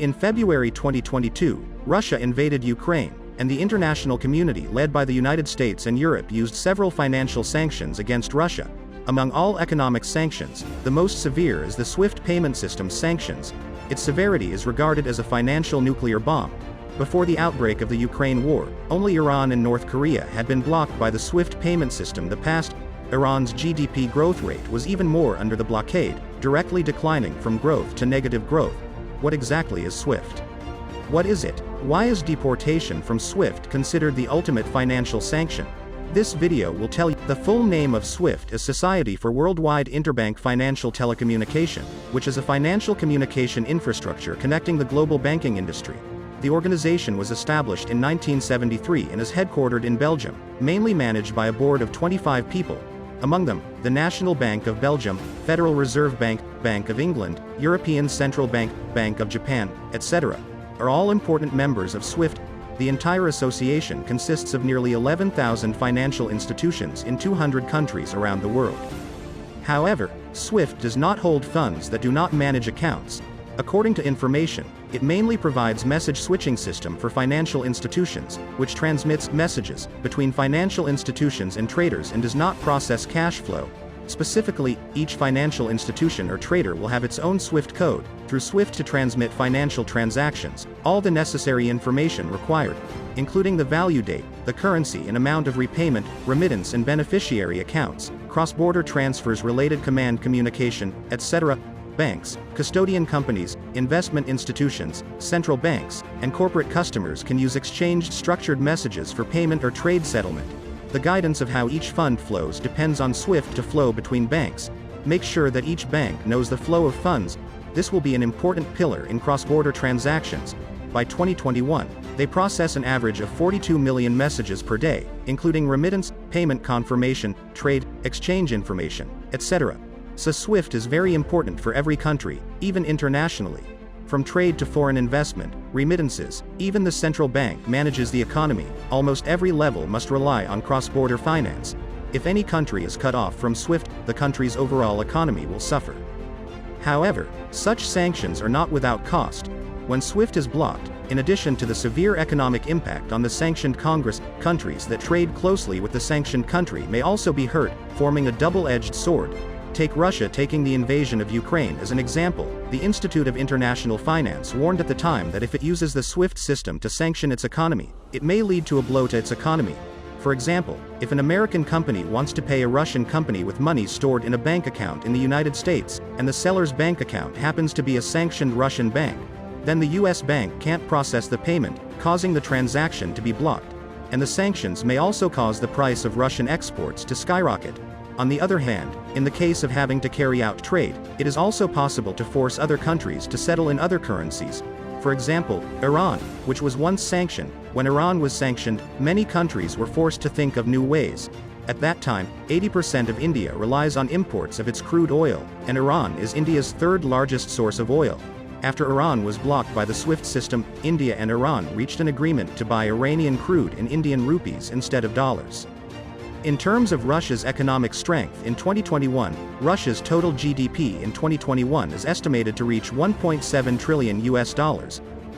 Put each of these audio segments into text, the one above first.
In February 2022, Russia invaded Ukraine, and the international community led by the United States and Europe used several financial sanctions against Russia. Among all economic sanctions, the most severe is the SWIFT payment system sanctions. Its severity is regarded as a financial nuclear bomb. Before the outbreak of the Ukraine war, only Iran and North Korea had been blocked by the SWIFT payment system. The past, Iran's GDP growth rate was even more under the blockade, directly declining from growth to negative growth. What exactly is SWIFT? What is it? Why is deportation from SWIFT considered the ultimate financial sanction? This video will tell you. The full name of SWIFT is Society for Worldwide Interbank Financial Telecommunication, which is a financial communication infrastructure connecting the global banking industry. The organization was established in 1973 and is headquartered in Belgium, mainly managed by a board of 25 people. Among them, the National Bank of Belgium, Federal Reserve Bank, Bank of England, European Central Bank, Bank of Japan, etc., are all important members of SWIFT. The entire association consists of nearly 11,000 financial institutions in 200 countries around the world. However, SWIFT does not hold funds that do not manage accounts. According to information, it mainly provides message switching system for financial institutions, which transmits messages between financial institutions and traders and does not process cash flow. Specifically, each financial institution or trader will have its own SWIFT code, through SWIFT to transmit financial transactions, all the necessary information required, including the value date, the currency and amount of repayment, remittance and beneficiary accounts, cross-border transfers, related command communication, etc. Banks, custodian companies, investment institutions, central banks, and corporate customers can use exchanged structured messages for payment or trade settlement. The guidance of how each fund flows depends on SWIFT to flow between banks. Make sure that each bank knows the flow of funds. This will be an important pillar in cross-border transactions. By 2021, they process an average of 42 million messages per day, including remittance, payment confirmation, trade, exchange information, etc. So SWIFT is very important for every country, even internationally. From trade to foreign investment, remittances, even the central bank manages the economy. Almost every level must rely on cross-border finance. If any country is cut off from SWIFT, the country's overall economy will suffer. However, such sanctions are not without cost. When SWIFT is blocked, in addition to the severe economic impact on the sanctioned countries that trade closely with the sanctioned country may also be hurt, forming a double-edged sword. Take Russia taking the invasion of Ukraine as an example. The Institute of International Finance warned at the time that if it uses the SWIFT system to sanction its economy, it may lead to a blow to its economy. For example, if an American company wants to pay a Russian company with money stored in a bank account in the United States, and the seller's bank account happens to be a sanctioned Russian bank, then the US bank can't process the payment, causing the transaction to be blocked. And the sanctions may also cause the price of Russian exports to skyrocket. On the other hand, in the case of having to carry out trade, it is also possible to force other countries to settle in other currencies. For example, Iran, which was once sanctioned. When Iran was sanctioned, many countries were forced to think of new ways. At that time, 80% of India relies on imports of its crude oil, and Iran is India's third largest source of oil. After Iran was blocked by the SWIFT system, India and Iran reached an agreement to buy Iranian crude in Indian rupees instead of dollars. In terms of Russia's economic strength in 2021, Russia's total GDP in 2021 is estimated to reach $1.7 trillion.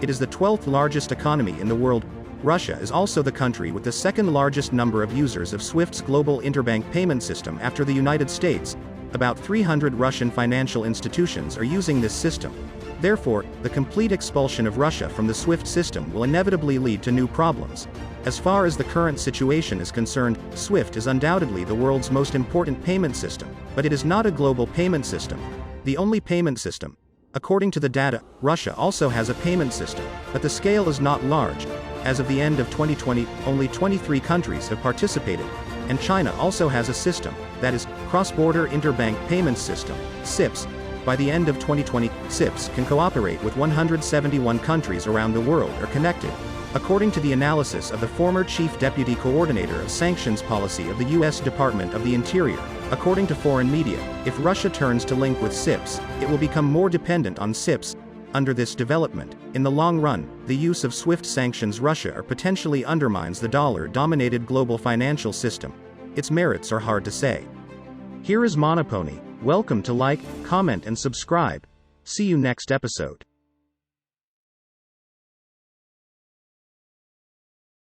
It is the 12th largest economy in the world. Russia is also the country with the second largest number of users of SWIFT's global interbank payment system after the United States. About 300 Russian financial institutions are using this system. Therefore, the complete expulsion of Russia from the SWIFT system will inevitably lead to new problems. As far as the current situation is concerned, SWIFT is undoubtedly the world's most important payment system, but it is not a global payment system. The only payment system. According to the data, Russia also has a payment system, but the scale is not large. As of the end of 2020, only 23 countries have participated, and China also has a system, that is, Cross-Border Interbank Payments System, CIPS. By the end of 2020, CIPS can cooperate with 171 countries around the world or connected. According to the analysis of the former Chief Deputy Coordinator of Sanctions Policy of the U.S. Department of the Interior, according to foreign media, if Russia turns to link with CIPS, it will become more dependent on CIPS. Under this development, in the long run, the use of SWIFT sanctions Russia or potentially undermines the dollar-dominated global financial system. Its merits are hard to say. Here is Monoponey. Welcome to like, comment and subscribe. See you next episode.